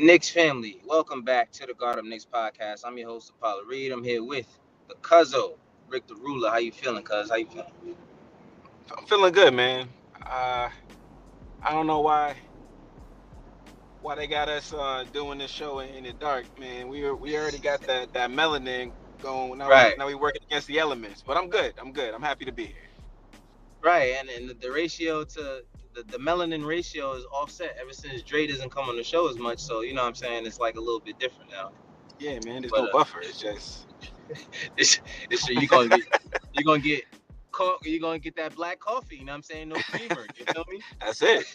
Knicks family, welcome back to the Guard Up Knicks podcast. I'm your host, Apollo Reed. I'm here with the Cuzzo, Rick the Ruler. How you feeling, Cuz? How you feeling? I'm feeling good, man. Uh, I don't know why they got us doing this show in the dark, man. We already got that melanin going. Right, Now we working against the elements, but I'm good. I'm good. I'm happy to be here. right. And the ratio to the melanin ratio is offset ever since Dre doesn't come on the show as much. So, you know what I'm saying? It's like a little bit different now. Yeah, man. There's But no buffer. It's just it's, it's you're gonna get you're gonna get that black coffee, you know what I'm saying? No creamer. You feel me? that's it.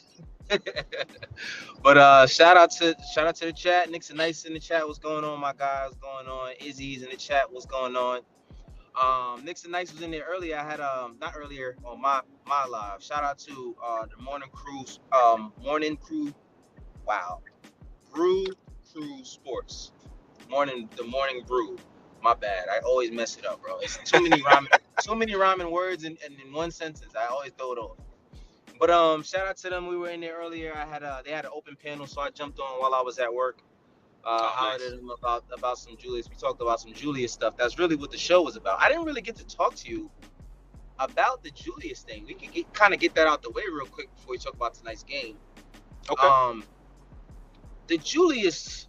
But shout out to the chat. Nick's and Nice in the chat. What's going on, my guys? What's going on? Izzy's in the chat. What's going on? Nick's and Nice was in there earlier. I had not earlier on my live. Shout out to the morning crew. Wow, Brew Crew Sports. The morning brew. My bad. I always mess it up, bro. It's too many rhyming words in one sentence. I always throw it off. But shout out to them. We were in there earlier. They had an open panel, so I jumped on while I was at work. Oh, Hollered at nice. them about some Julius. We talked about some Julius stuff. That's really what the show was about. I didn't really get to talk to you about the Julius thing. We could kind of get that out the way real quick before we talk about tonight's game. Okay. Um, the Julius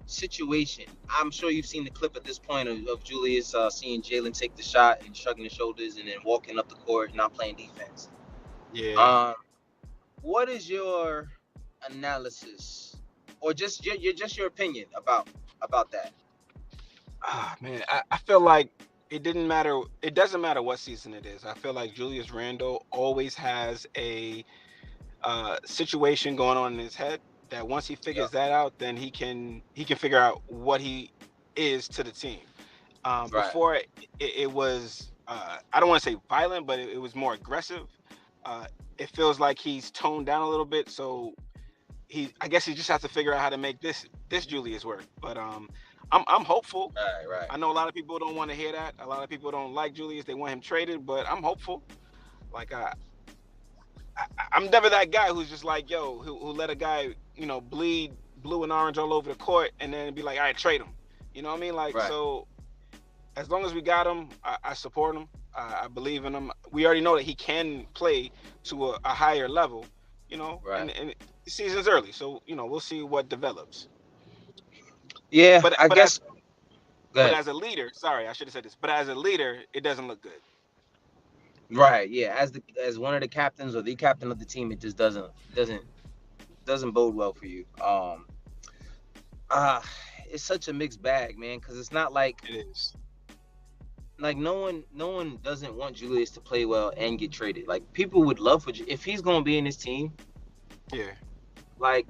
situation. I'm sure you've seen the clip at this point of Julius seeing Jalen take the shot and shrugging his shoulders and then walking up the court, not playing defense. Yeah. Um, what is your analysis, or just your opinion about that? Man. I feel like it didn't matter. It doesn't matter what season it is. I feel like Julius Randle always has a situation going on in his head that once he Yeah, figures that out, then he can figure out what he is to the team. right, Before it was I don't want to say violent, but it was more aggressive. Uh, it feels like he's toned down a little bit, so I guess he just has to figure out how to make this Julius work. But I'm hopeful. right. I know a lot of people don't want to hear that. A lot of people don't like Julius. They want him traded, but I'm hopeful. Like I'm never that guy who's just like, yo, who let a guy, bleed blue and orange all over the court and then be like, all right, trade him. You know what I mean? Like, Right, so as long as we got him, I support him. I believe in him. We already know that he can play to a higher level, right. and the season's early. So, we'll see what develops. Yeah, But, I but as, guess. Go but ahead. as a leader, sorry, I should have said this, but as a leader, it doesn't look good. Right, yeah. As one of the captains or the captain of the team, it just doesn't bode well for you. Uh it's such a mixed bag, man, because it's not It is. like no one doesn't want Julius to play well and get traded. Like people would love for if he's gonna be in this team, Yeah. like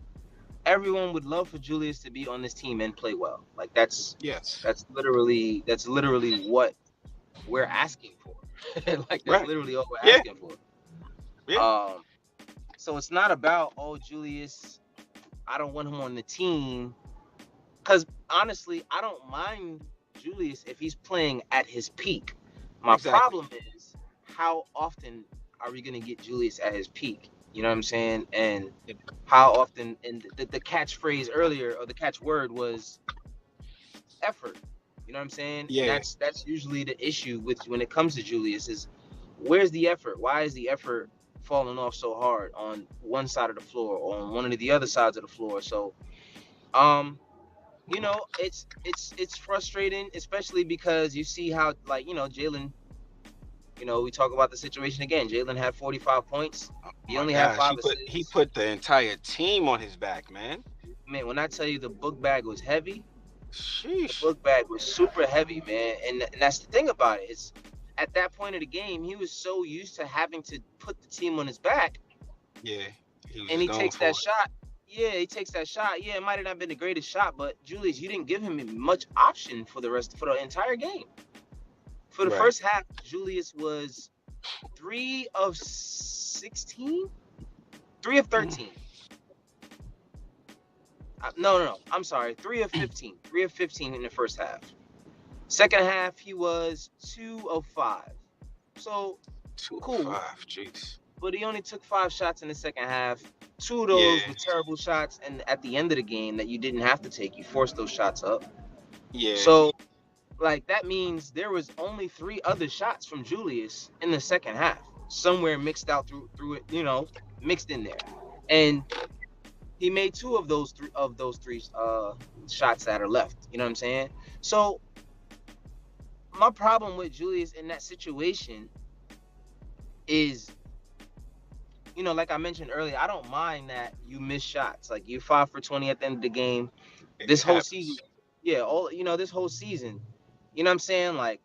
everyone would love for Julius to be on this team and play well. Like that's Yes. that's literally that's literally what we're asking for. Like that's Right. literally all we're Yeah. asking for. Yeah. Um, so it's not about Julius. I don't want him on the team because honestly, I don't mind Julius if he's playing at his peak. My Exactly. problem is how often are we gonna get Julius at his peak? You know what I'm saying? And Yeah. how often? And the catchphrase earlier or the catchword was effort. You know what I'm saying? And Yeah. that's usually the issue with when it comes to Julius is where's the effort? Why is the effort falling off so hard on one side of the floor or on one of the other sides of the floor? So um it's frustrating, especially because you see how like Jalen. We talk about the situation again. Jalen had 45 points. Oh He my only had gosh, five he assists. put the entire team on his back, man. Man, when I tell you the book bag was heavy, the Sheesh. book bag was super heavy, man. And that's the thing about it. It's at that point of the game, he was so used to having to put the team on his back, Yeah, he was and just he going takes that for it. shot. Yeah, he takes that shot. Yeah, it might have not been the greatest shot, but Julius, you didn't give him much option for the entire game. For the Right. first half, Julius was 3 of 16, 3 of 13. No. I'm sorry, 3 of 15, 3 of 15 in the first half. Second half, he was 2 of 5. So Two of cool. five. Jeez. but he only took 5 shots in the second half. Two of Yeah, those were terrible shots, and at the end of the game that you didn't have to take, you forced those shots up. yeah, So like that means there was only 3 other shots from Julius in the second half, somewhere mixed out through it, mixed in there, and he made 2 of those three shots that are left. You know what I'm saying? So my problem with Julius in that situation is, like I mentioned earlier, I don't mind that you miss shots. Like you 5 for 20 at the end of the game. it This whole season, happens. yeah, this whole season, you know what I'm saying? Like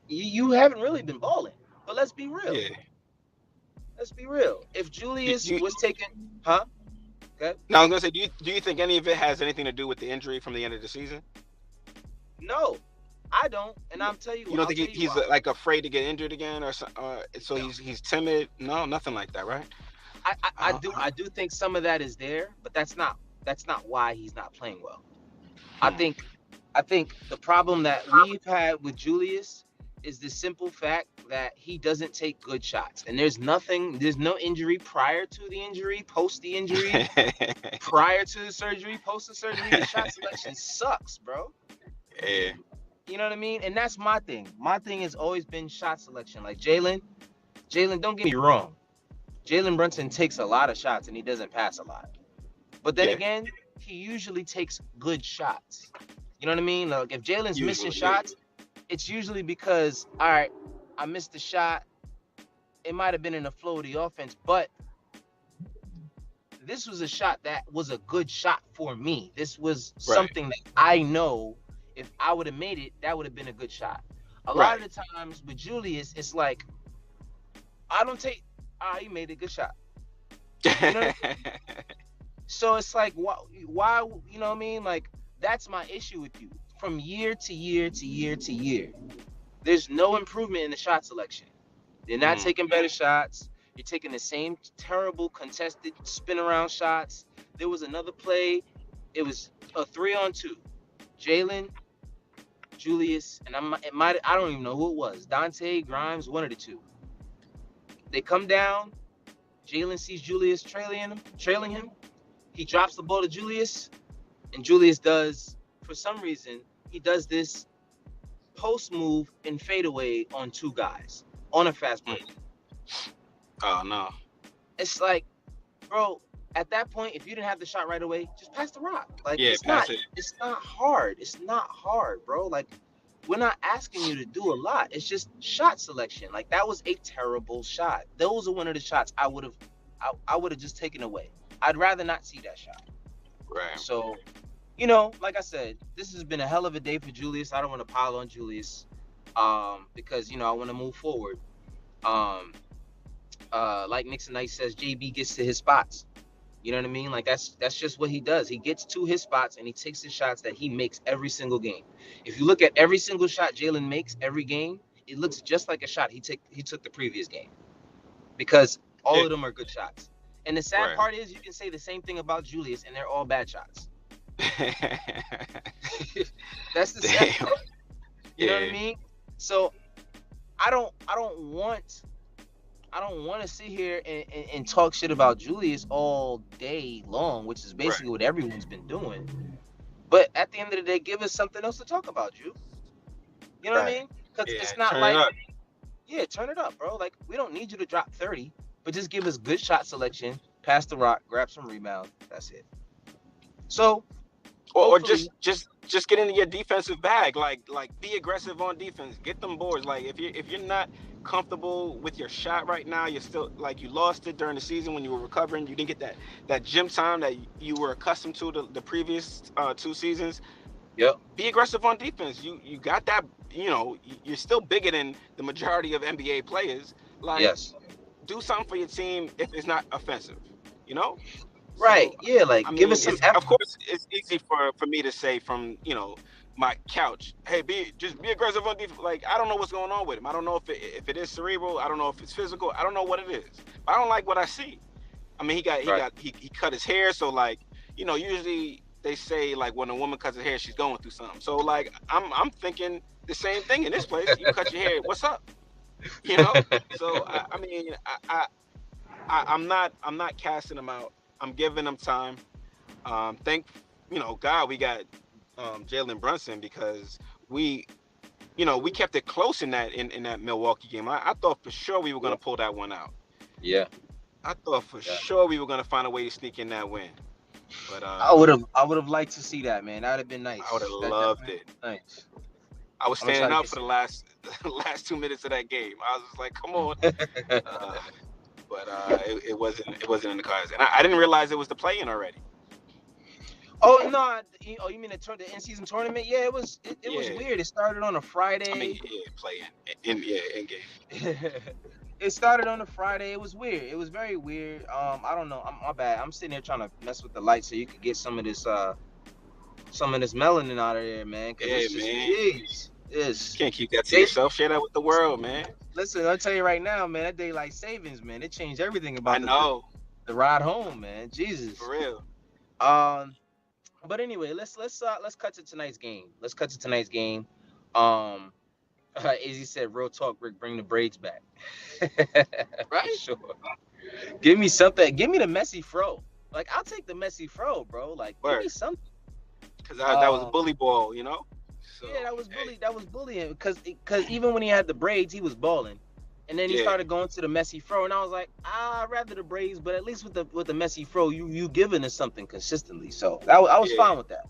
you haven't really been balling. But let's be real. Yeah. Let's be real. If Do, Julius do you, was taken, huh? Okay. now I was gonna say, do you think any of it has anything to do with the injury from the end of the season? No, I don't, and You don't I'll think tell you he's why. like afraid to get injured again, so No, he's timid? No, nothing like that, right? Uh, I do think some of that is there, but that's not why he's not playing well. I hmm. think I think the problem that we've had with Julius is the simple fact that he doesn't take good shots. And there's no injury prior to the injury, post the injury, prior to the surgery, post the surgery. The shot selection sucks, bro. Yeah, You know what I mean? And that's my thing. My thing has always been shot selection. Like Jalen, don't get me wrong. Jalen Brunson takes a lot of shots and he doesn't pass a lot. But then yeah, again, he usually takes good shots. You know what I mean? Like if Jalen's missing usually, yeah, shots, it's usually because, all right, I missed the shot. It might have been in the flow of the offense, but this was a shot that was a good shot for me. This was right, something that I know if I would have made it, that would have been a good shot. A lot right. of the times with Julius, it's like, I don't take, he made a good shot. You know what I mean? So it's like, why, you know what I mean? Like, that's my issue with you. From year to year to year to year, there's no improvement in the shot selection. You're not Mm, taking better shots. You're taking the same terrible contested spin around shots. There was another play. It was a 3-on-2. Jalen, Julius, and I don't even know who it was. Dante, Grimes, one of the two. They come down. Jalen sees Julius trailing him. He drops the ball to Julius, and Julius does, for some reason, he does this post move and fadeaway on 2 guys on a fast break. mm. Oh no. It's like, bro, at that point, if you didn't have the shot right away, just pass the rock. Like Yeah, pass it. it's not hard. It's not hard, bro. Like we're not asking you to do a lot. It's just shot selection. Like that was a terrible shot. Those are one of the shots I would have just taken away. I'd rather not see that shot. Right. So, like I said, this has been a hell of a day for Julius. I don't want to pile on Julius, because I want to move forward. Um, like Nixon Knight says, JB gets to his spots. You know what I mean? Like that's just what he does. He gets to his spots and he takes the shots that he makes every single game. If you look at every single shot Jalen makes every game, it looks just like a shot he took the previous game, because all Yeah. of them are good shots. And the sad Right. part is you can say the same thing about Julius and they're all bad shots. That's the sad Damn. part. You know what I Yeah. mean? So I don't want to sit here and talk shit about Julius all day long, which is Right. basically what everyone's been doing. But at the end of the day, give us something else to talk about, Ju. You know what I Right. mean? Because Yeah. it's not Turn it like, up. yeah, turn it up, bro. Like, we don't need you to drop 30, but just give us good shot selection, pass the rock, grab some rebound. That's it. So, Or hopefully, just get into your defensive bag. Like be aggressive on defense. Get them boards. Like if you're not comfortable with your shot right now, you're still like you lost it during the season when you were recovering. You didn't get that gym time that you were accustomed to the previous 2 seasons. yep, Be aggressive on defense. You got that. You're still bigger than the majority of NBA players. Like yes. do something for your team if it's not offensive. You know. Right, So, yeah, I like, give us mean, some it's of effort. course it's easy for me to say from my couch, hey, just be aggressive on defense. Like I don't know what's going on with him. I don't know if it is cerebral. I don't know if it's physical. I don't know what it is. But I don't like what I see. I mean, Right, he cut his hair, so like usually they say like when a woman cuts her hair, she's going through something. So like I'm thinking the same thing in this place. You cut your hair, what's up? you know. So I mean, I'm not casting them out. I'm giving them time. Thank God we got Jalen Brunson because we we kept it close in that Milwaukee game. I thought for sure we were Yeah, gonna pull that one out. yeah, I thought for yeah. sure we were gonna find a way to sneak in that win. But I would have liked to see that, man. That would have been I would have nice. That loved definitely it. nice. I was I'm gonna try standing to up get for the some. last the last 2 minutes of that game. I was just like, come on. Uh, but it wasn't in the cards, and I didn't realize it was the play-in already. Oh no! Oh, you mean the in-season tournament? Yeah, it was Yeah, weird. It started on a I mean, Friday. yeah, play-in, in game. It started on a Friday. It was weird. It was very weird. I don't know. My bad. I'm sitting here trying to mess with the light so you could get some of this melanin out of there, man. Cause Yeah, it's just man, jeez. It's can't keep that to they yourself. Share that with the world, man. listen. I'll tell you right now, man. That daylight savings, man. It changed everything I about know, the ride home, man. Jesus. for real. Um. But anyway, let's cut to tonight's game. Let's cut to tonight's game. Um. As he said, real talk, Rick, bring the braids back. For Right? sure. Give me something. Give me the messy fro. Like I'll take the messy fro, bro. Like give Word. me something. Because that was Um, bully ball, you know. So yeah, that was hey, bully. That was bullying. Because even when he had the braids, he was balling. And then he yeah, started going to the messy fro, and I was like, I'd rather the braids, but at least with the messy fro, you giving us something consistently. So I was yeah, fine with that.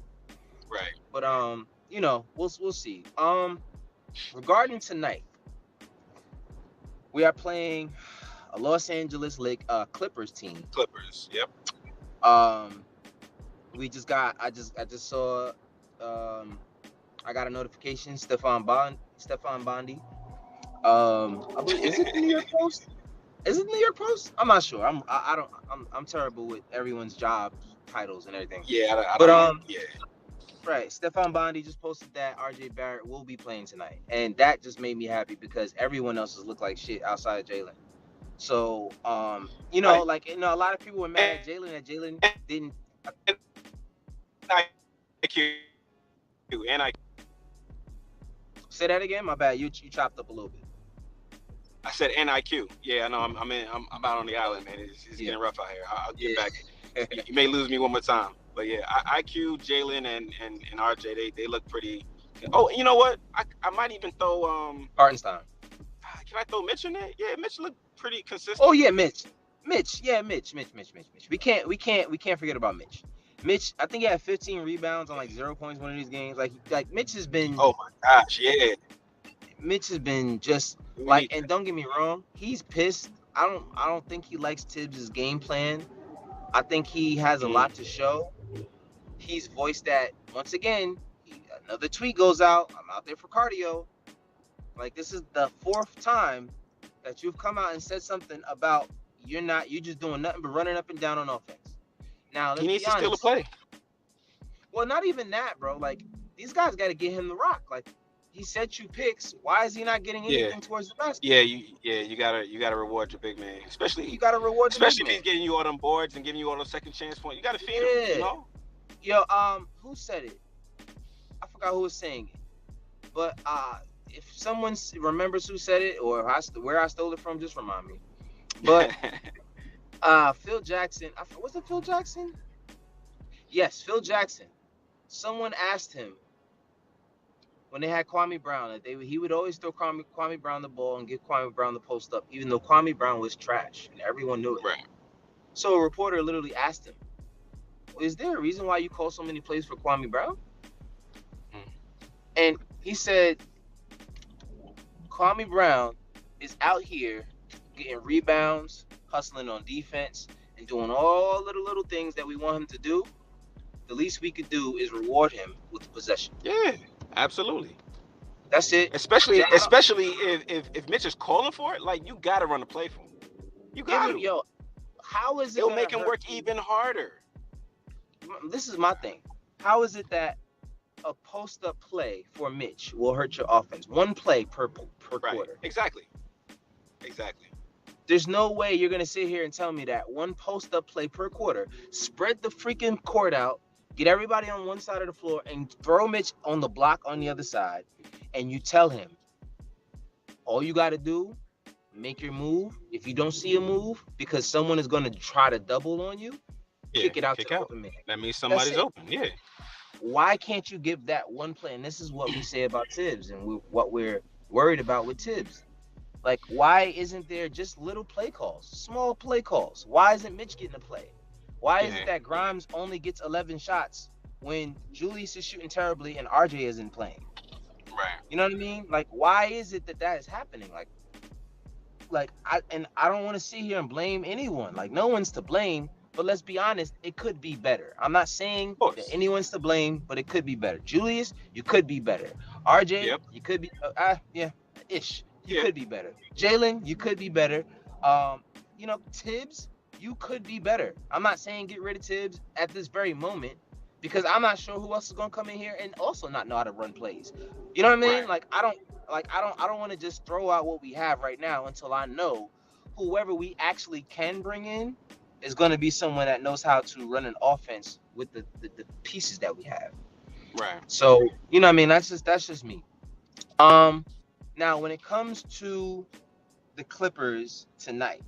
right. But we'll see. Regarding tonight, we are playing a Los Angeles Clippers team. Clippers. Yep. Um, I just saw I got a notification. Stefan Bondi. I believe, is it the New York Post? Is it the New York Post? I'm not sure. I don't I'm terrible with everyone's job titles and everything. Yeah, I But don't know. Yeah. right, Stefan Bondi just posted that RJ Barrett will be playing tonight, and that just made me happy because everyone else has looked like shit outside of Jalen. So Right. like a lot of people were mad at Jalen that Jalen didn't. And and Say that again. My bad. You chopped up a little bit. I said NIQ. Yeah, I know. I'm out on the island, man. It's Yeah. getting rough out here. I'll get back. Yeah. You may lose me one more time, but yeah, IQ, Jalen, and RJ, they look pretty. Oh, you know what? I might even throw Hartenstein. Can I throw Mitch in there? Yeah, Mitch looked pretty Oh consistent. yeah, Mitch. Mitch. Yeah, Mitch. We can't forget about Mitch. Mitch, I think he had 15 rebounds on like 0 points one of these games. Like Mitch has been Oh my gosh, yeah. just We like, need and that. don't get me wrong, he's pissed. I don't think he likes Tibbs' game plan. I think he has a Mm. lot to show. He's voiced that once again. Another tweet goes out. I'm out there for cardio. Like this is the fourth time that you've come out and said something about you're just doing nothing but running up and down on offense. Now He let's needs be to steal a honest. play. Well, not even that, bro. Like these guys got to get him the rock. Like he set you picks. Why is he not getting Yeah, anything towards the basket? you gotta reward your big man, You got to reward the big especially if man. he's getting you all them boards and giving you all those second chance points. You gotta feed him, you Yeah. know. Yo, who said it? I forgot who was saying it. But if someone remembers who said it or where I stole it from, just remind me. But Phil Jackson, was it Phil Jackson? Yes, Phil Jackson. Someone asked him when they had Kwame Brown that he would always throw Kwame Brown the ball and give Kwame Brown the post up, even though Kwame Brown was trash and everyone knew it. Right. So a reporter literally asked him, "Is there a reason why you call so many plays for Kwame Brown?" Mm. And he said, "Kwame Brown is out here getting rebounds, hustling on defense, and doing all of the little things that we want him to do. The least we could do is reward him with the possession. Yeah, absolutely. That's it." Especially So I don't. especially if Mitch is calling for it, like you gotta run the play for him. You Give got me, to. yo. How is it It'll gonna make him hurt work you? even harder. This is my thing. How is it that a post up play for Mitch will hurt your offense? One play per Right. quarter. Exactly. Exactly. There's no way you're gonna sit here and tell me that one post up play per quarter, spread the freaking court out, get everybody on one side of the floor, and throw Mitch on the block on the other side, and you tell him All you got to do, make your move. If you don't see a move, because someone is going to try to double on you, Yeah, kick it out to kick the out. open man. That means That's somebody's it. open. Yeah, Why can't you give that one play? And this is what we say about Tibbs, and what we're worried about with Tibbs. Like, why isn't there just little play calls, small play calls? Why isn't Mitch getting a play? Why is it yeah, that Grimes only gets 11 shots when Julius is shooting terribly and RJ isn't playing? right, You know what I mean? Like, why is it that is happening? I don't want to sit here and blame anyone. Like, no one's to blame. But let's be honest, it could be better. I'm not saying of that course. anyone's to blame, but it could be better. Julius, you could be better. RJ, Yep, you could be yeah, ish. You yeah, could be better. Jalen, you could be better. Um, Tibbs, you could be better. I'm not saying get rid of Tibbs at this very moment because I'm not sure who else is gonna come in here and also not know how to run plays. You know what I mean? right. I don't want to just throw out what we have right now until I know whoever we actually can bring in is going to be someone that knows how to run an offense with the pieces that we have. Right. So, you know what I mean? That's just me. Um Now when it comes to the Clippers tonight,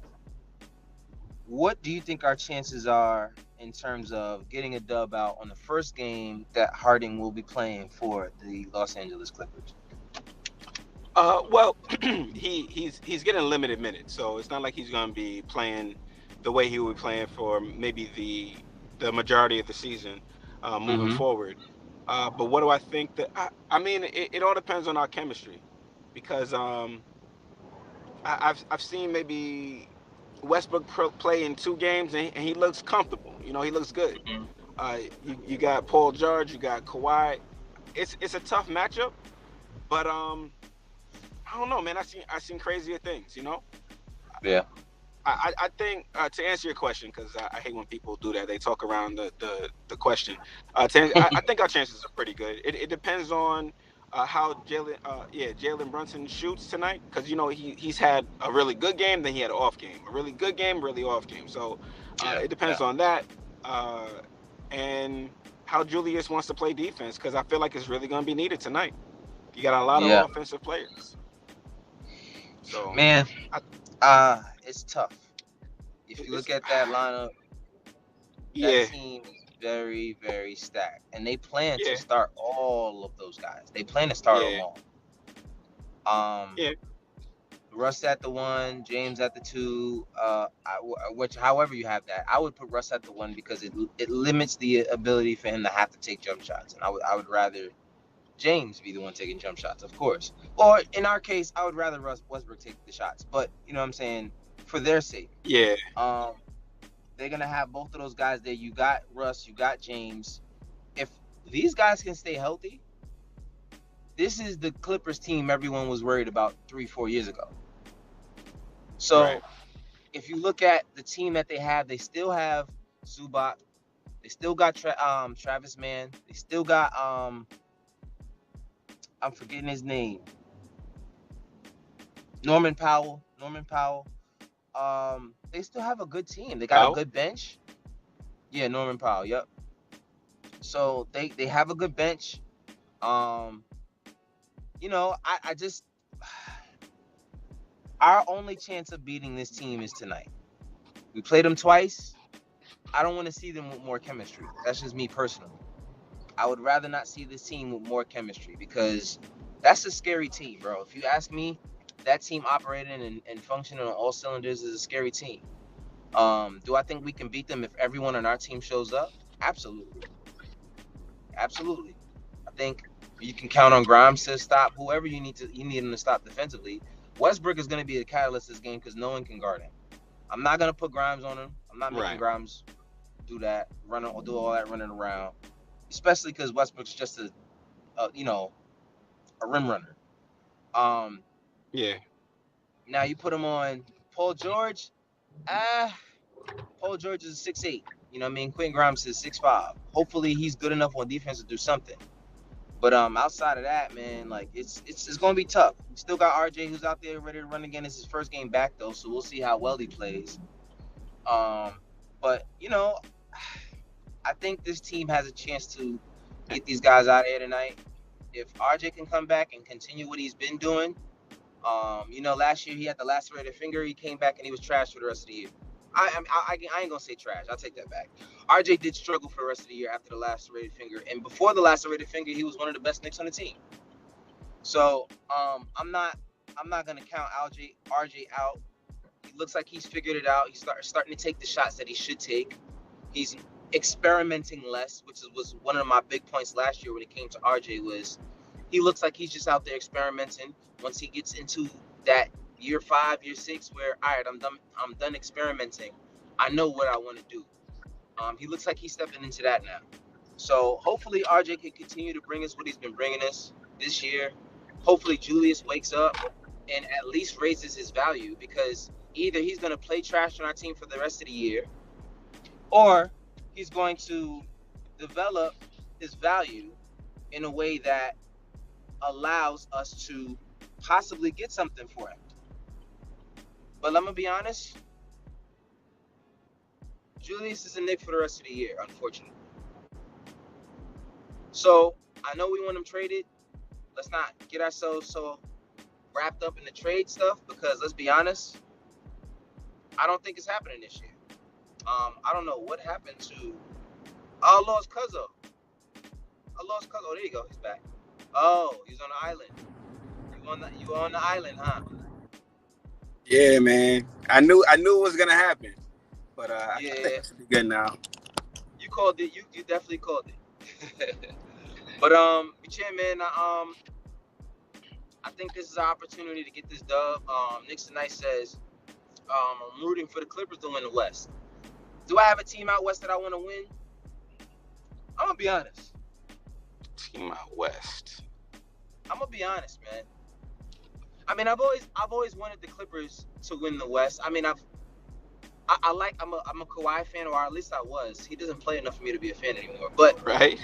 what do you think our chances are in terms of getting a dub out on the first game that Harding will be playing for the Los Angeles Clippers? Well, he's getting limited minutes, so it's not like he's going to be playing the way he will be playing for maybe the majority of the season, moving Mm-hmm. forward. But what do I think that I mean? It all depends on our chemistry, because I've seen maybe Westbrook play in 2 games, and he looks comfortable. He looks good. Mm-hmm. You got Paul George, you got Kawhi. It's a tough matchup, but I don't know, man. I seen crazier things. Yeah. I think to answer your question, because I hate when people do that. They talk around the question. I think our chances are pretty good. It depends on how Jalen Brunson shoots tonight, because he's had a really good game, then he had an off game, a really good game, really off game. So Yeah. it Yeah. depends on that, uh, and how Julius wants to play defense, because I feel like it's really going to be needed tonight. You got a lot of Yeah. offensive players, so Man, I, it's tough. If you it's look at that lineup, that yeah, team is very, very stacked. And they plan to yeah, start all of those guys. They plan to start them yeah, all. Um, yeah. Russ at the one, James at the two, which however you have that. I would put Russ at the one because it limits the ability for him to have to take jump shots. And I would rather James be the one taking jump shots, of course. Or in our case, I would rather Russ Westbrook take the shots. But you know what I'm saying? For their sake. Yeah, Um, they're gonna have both of those guys there. You got Russ, you got James. If these guys can stay healthy, this is the Clippers team everyone was worried about 3-4 years ago. right. So if you look at the team that they still have Zubac, they still got Travis Mann, they still got I'm forgetting his name, Norman Powell. They still have a good team. They got a Powell? good bench. Yeah, Norman Powell. Yep. So they have a good bench. Um, I just our only chance of beating this team is tonight. We played them twice. I don't want to see them with more chemistry. That's just me personally. I would rather not see this team with more chemistry because that's a scary team, bro. If you ask me, that team operating and functioning on all cylinders is a scary team. Do I think we can beat them if everyone on our team shows up? Absolutely. Absolutely. I think you can count on Grimes to stop whoever you need him to stop defensively. Westbrook is going to be a catalyst this game because no one can guard him. I'm not going to put Grimes on him. I'm not making Right. Grimes do all that running around, especially because Westbrook's just a rim runner. Um, Yeah. Now you put him on Paul George. Ah, Paul George is 6'8". You know what I mean? Quentin Grimes is 6'5". Hopefully he's good enough on defense to do something. But outside of that, man, like it's gonna be tough. We still got RJ who's out there ready to run again. It's his first game back though, so we'll see how well he plays. Um, but I think this team has a chance to get these guys out of here tonight. If RJ can come back and continue what he's been doing, Last year he had the lacerated finger. He came back and he was trash for the rest of the year. I ain't gonna say trash. I'll take that back. RJ did struggle for the rest of the year after the lacerated finger, and before the lacerated finger, he was one of the best Knicks on the team. So I'm not gonna count RJ out. He looks like he's figured it out. He's starting to take the shots that he should take. He's experimenting less, which was one of my big points last year when it came to RJ. Was he looks like he's just out there experimenting. Once he gets into that year 5, year 6, where all right, I'm done experimenting. I know what I want to do. He looks like he's stepping into that now. So hopefully RJ can continue to bring us what he's been bringing us this year. Hopefully Julius wakes up and at least raises his value, because either he's going to play trash on our team for the rest of the year, or he's going to develop his value in a way that allows us to possibly get something for him. But let me be honest, Julius is a Knick for the rest of the year, unfortunately. So I know we want him traded. Let's not get ourselves so wrapped up in the trade stuff, because let's be honest, I don't think it's happening this year. I don't know what happened to. Oh, I lost Cuzzo. Oh, there you go. He's back. Oh, he's on the island. You on the island, huh? Yeah, man. I knew it was gonna happen, but I think Yeah, it should be good now. you called it. You definitely called it. But man, I think this is our opportunity to get this dub. Knicks tonight says I'm rooting for the Clippers to win the West. Do I have a team out west that I want to win? I'm gonna be honest. Team out west. I'm gonna be honest, man. I mean, I've always wanted the Clippers to win the West. I mean, I'm a Kawhi fan, or at least I was. He doesn't play enough for me to be a fan anymore. But Right?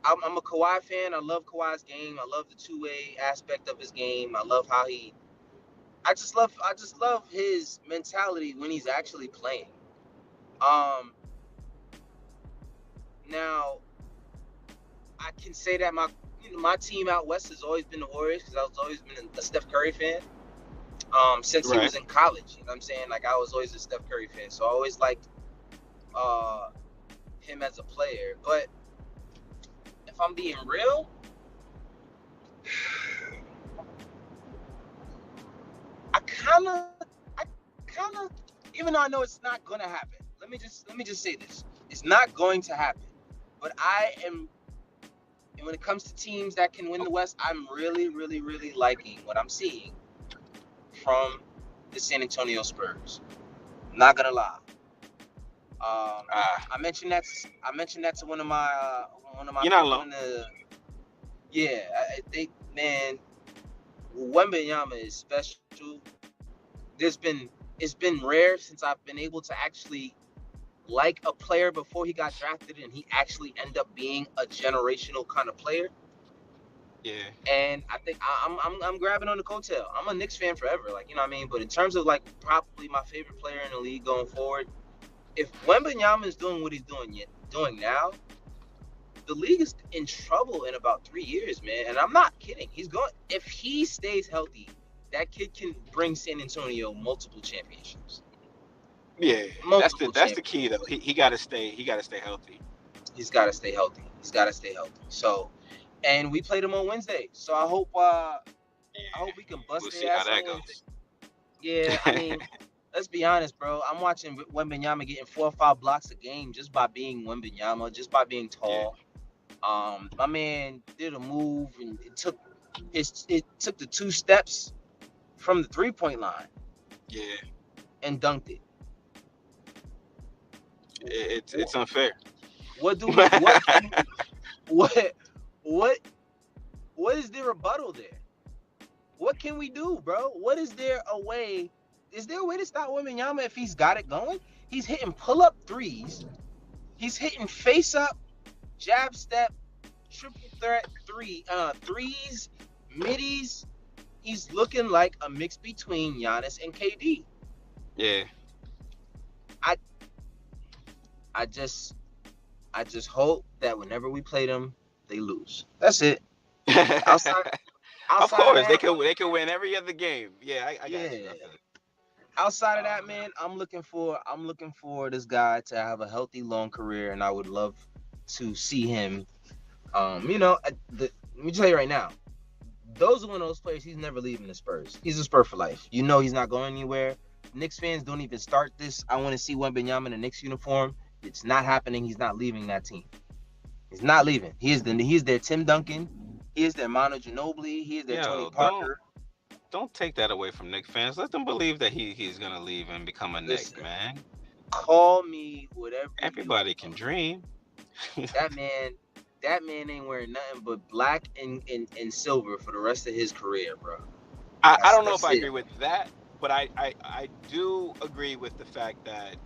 I'm a Kawhi fan. I love Kawhi's game. I love the two-way aspect of his game. I love how I just love his mentality when he's actually playing. Um, Now I can say that my team out west has always been the Warriors, because I've always been a Steph Curry fan. Since he Right. was in college, you know what I'm saying? Like, I was always a Steph Curry fan, so I always liked uh, him as a player. But if I'm being real, I kind of, even though I know it's not gonna happen. Let me just say this: it's not going to happen. But I am, and when it comes to teams that can win the West, I'm really, really, really liking what I'm seeing from the San Antonio Spurs. I'm not gonna lie. Ah, I mentioned that. I mentioned that to one of my you're not people alone. in the. Yeah, they man, Wembenyama is special. It's been rare since I've been able to actually like a player before he got drafted, and he actually ended up being a generational kind of player. Yeah. And I think I'm grabbing on the coattail. I'm a Knicks fan forever, like, you know what I mean. But in terms of, like, probably my favorite player in the league going forward, if Wembanyama is doing what he's doing now, the league is in trouble in about 3 years, man. And I'm not kidding. If he stays healthy, that kid can bring San Antonio multiple championships. Yeah. Multiple That's the championships. key though. He gotta stay healthy. He's got to stay healthy. He's got to stay healthy. So, and we played him on Wednesday. So I hope we can bust We'll see their how ass that on Wednesday. goes. Yeah, I mean, let's be honest, bro. I'm watching Wembanyama getting 4 or 5 blocks a game just by being Wembanyama, just by being Yeah. tall. My man did a move, and it took the 2 steps from the 3-point line Yeah. and dunked it. It's unfair. What do we what what what is the rebuttal there? What can we do, bro? Is there a way? Is there a way to stop Wembanyama if he's got it going? He's hitting pull-up threes. He's hitting face-up, jab step, triple threat threes, middies. He's looking like a mix between Giannis and KD. Yeah. I I just hope that whenever we play them, they lose. That's it. Outside Of Outside of course, that, they could win every other game. Yeah, I got you. yeah. I feel it. Outside of Oh that, man. man, I'm looking for this guy to have a healthy, long career, and I would love to see him. Let me tell you right now, those are one of those players. He's never leaving the Spurs. He's a Spur for life. You know, he's not going anywhere. Knicks fans don't even start this. I want to see Wembanyama in a Knicks uniform. It's not happening. He's not leaving that team. He's not leaving. He is their Tim Duncan. He is their Manu Ginobili. He is their Tony Yo, Parker. don't take that away from Nick fans. Let them believe that he's gonna leave and become a Nick, Listen, man. call me whatever you Everybody can dream. that man that man ain't wearing nothing but black and silver for the rest of his career, bro. I That's don't know if that's I it. agree with that, but I do agree with the fact that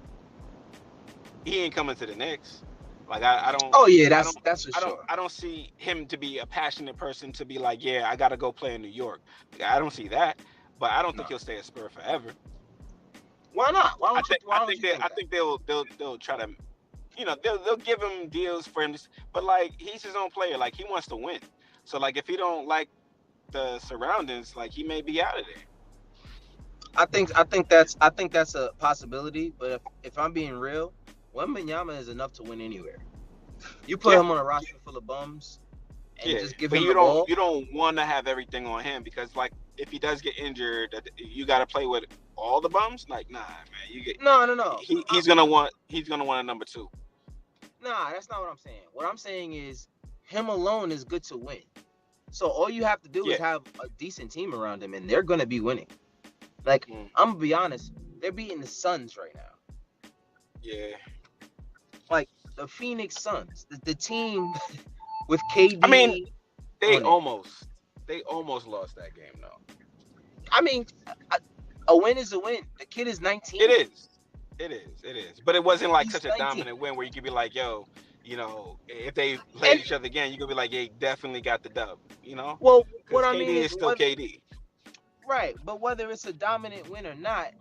he ain't coming to the Knicks. Like Oh yeah, I don't that's for sure. I don't see him to be a passionate person to be like, yeah, I gotta go play in New York. I don't see that. But I don't No. think he'll stay a Spur forever. Why not? I Why don't think you think I that? think they'll try to, they'll give him deals for him but like he's his own player. Like he wants to win. So like if he don't like the surroundings, like he may be out of there. I think that's a possibility, but if I'm being real, Wembanyama is enough to win anywhere. You put Yeah. him on a roster full of bums and Yeah, just give but him the ball. you don't want to have everything on him because like if he does get injured, you got to play with all the bums. Like nah, man, you get No, no, no. he's gonna want a number two. Nah, that's not what I'm saying. What I'm saying is him alone is good to win. So all you have to do is Yeah, have a decent team around him, and they're gonna be winning. Like mm, I'm gonna be honest, they're beating the Suns right now. yeah. Like the Phoenix Suns, the team with I mean, KD they on it. almost they almost lost that game though. I mean, a win is a win. The kid is It 19. is, it is. But it wasn't like He's such a 19. dominant win where you could be like, yo, if they played And each other again, you could be like, yeah, definitely got the dub. well, what Because I mean KD is is still whether KD. right, but whether it's a dominant win or not,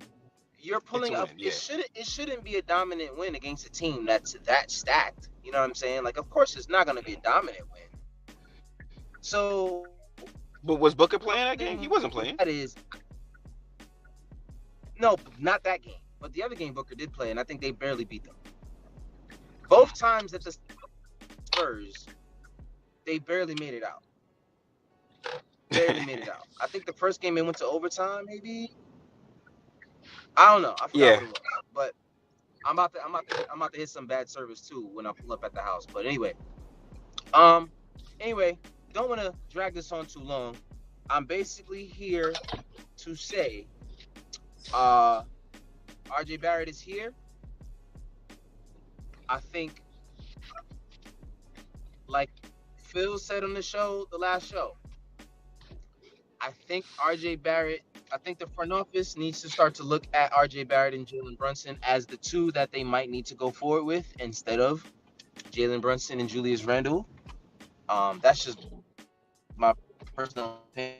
you're It's pulling a up. win. It Yeah. shouldn't be a dominant win against a team that's that stacked. You know what I'm saying? Like, of course, it's not going to be a dominant win. So But was my Booker playing that thing game? He with wasn't that playing. is no, not that game, but the other game Booker did play, and I think they barely beat them. Both times that the Spurs, they barely made it out. Barely made it out. I think the first game they went to overtime, maybe. I don't know. I forgot Yeah. what it was, but I'm about to hit some bad service too when I pull up at the house. But um, anyway, don't want to drag this on too long. I'm basically here to say, uh, RJ Barrett is here. I think, like Phil said on the last show, I think RJ Barrett. I think the front office needs to start to look at RJ Barrett and Jalen Brunson as the two that they might need to go forward with instead of Jalen Brunson and Julius Randle. That's just my personal opinion.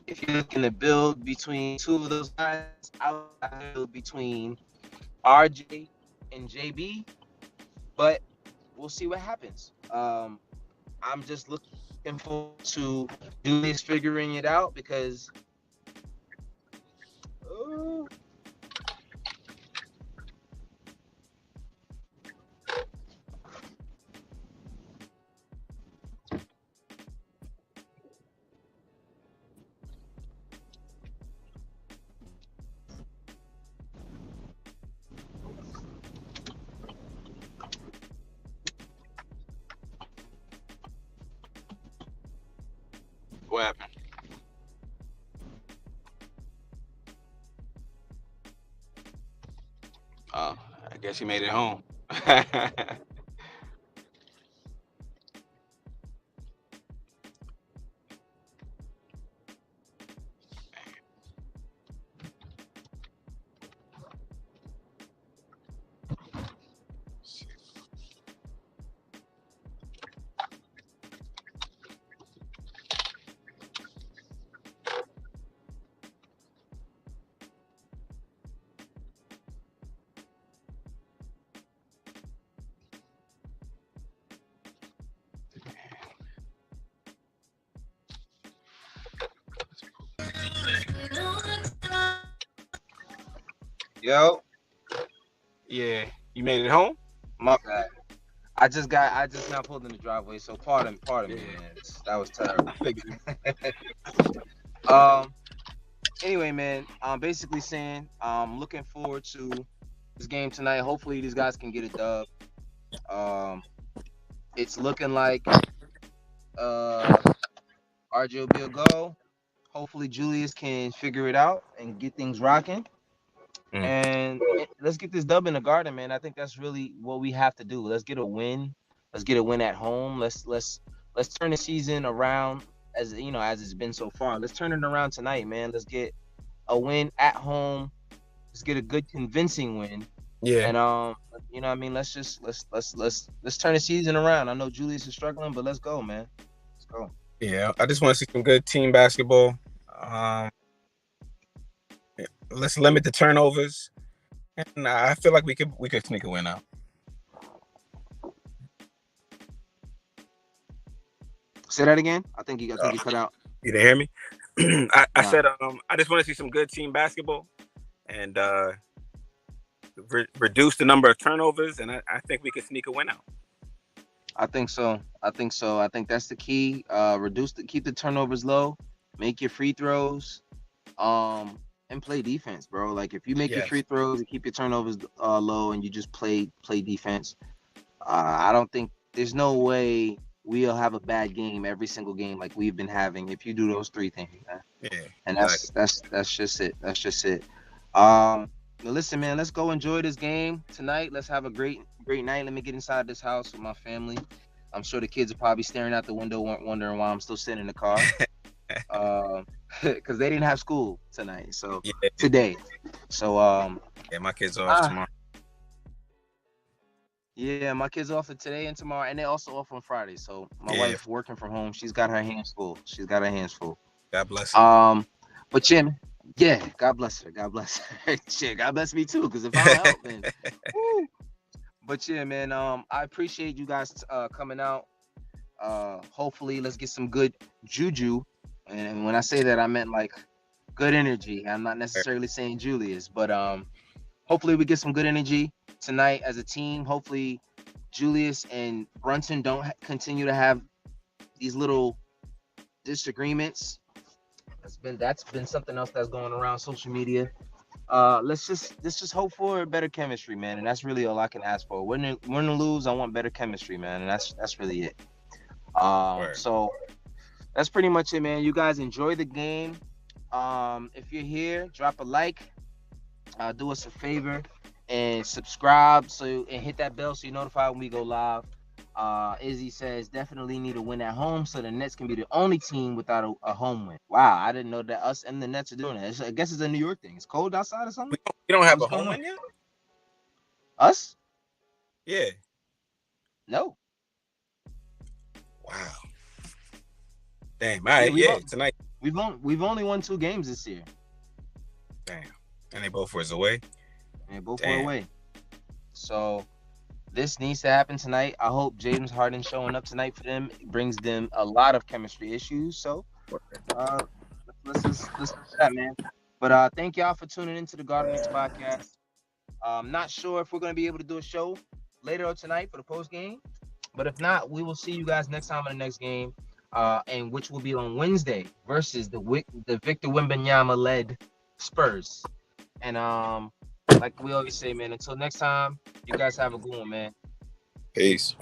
If you're looking to build between two of those guys, I would build between RJ and JB, but we'll see what happens. I'm just looking forward to Julius figuring it out because uh, What happened? Oh, I guess he made it home. Yo, Yeah, you made it home. my bad. I just now pulled in the driveway, so pardon Yeah, me, man. That was terrible. I figured. Um. Anyway, man. I'm basically saying I'm looking forward to this game tonight. Hopefully, these guys can get a dub. Um. It's looking like uh RJ will be a go. Hopefully, Julius can figure it out and get things rocking. Mm. And let's get this dub in the garden, man. I think that's really what we have to do. Let's get a win. Let's get a win at home. Let's turn the season around as you know as it's been so far. Let's turn it around tonight, man. Let's get a win at home. Let's get a good convincing win. Yeah, And you know what I mean, let's turn the season around. I know Julius is struggling, but let's go, man. Let's go. yeah. I just want to see some good team basketball. Um, let's limit the turnovers, and I feel like we could sneak a win out. Say that again. I think you cut out. You didn't hear me? I Nah. said I just want to see some good team basketball and reduce the number of turnovers, and I think we could sneak a win out. I think so. I think so. I think that's the key. Keep the turnovers low, make your free throws, and play defense, bro. Like if you make your free Yes. throws and keep your turnovers low and you just play defense, I don't think there's no way we'll have a bad game every single game like we've been having if you do those three things, man. Yeah. And Exactly. that's just it. That's just it. But listen, man, let's go enjoy this game tonight. Let's have a great night. Let me get inside this house with my family. I'm sure the kids are probably staring out the window, wondering why I'm still sitting in the car. Because they didn't have school tonight, so Yeah. today. So Yeah. My kids are off ah, tomorrow. yeah, my kids off for today and tomorrow, and they're also off on Friday. So my Yeah. wife working from home. She's got her hands full. She's got her hands full. God bless her. But Jim, yeah, God bless her. God bless her. Shit, God bless me too. Because if I don't help, then. Woo. But yeah, man. I appreciate you guys coming out. Hopefully, let's get some good juju. And when I say that, I meant like good energy. I'm not necessarily saying Julius, but hopefully we get some good energy tonight as a team. Hopefully, Julius and Brunson don't continue to have these little disagreements. That's been something else that's going around social media. Let's just hope for better chemistry, man, and that's really all I can ask for. Win or lose, I want better chemistry, man, and that's really it. Word. So that's pretty much it, man. You guys enjoy the game. If you're here, drop a like. Do us a favor and subscribe and hit that bell so you're notified when we go live. Izzy says definitely need a win at home so the Nets can be the only team without a home win. Wow, I didn't know that us and the Nets are doing that. I guess it's a New York thing. It's cold outside or something. We don't have What's a going home on? win yet. Us? Yeah. No. Wow. Damn. All Yeah, right. Yeah. Tonight. we've only won 2 games this year, Damn. And they both was away. and both were Damn. away. So this needs to happen tonight. I hope James Harden showing up tonight for them brings them a lot of chemistry issues. So uh, let's do that, man. But thank y'all for tuning into the Garden Knicks podcast. Not sure if we're gonna be able to do a show later on tonight for the post game, but if not, we will see you guys next time in the next game, and which will be on Wednesday versus the Victor Wembanyama led Spurs. And like we always say, man, until next time, you guys have a good one, man. Peace.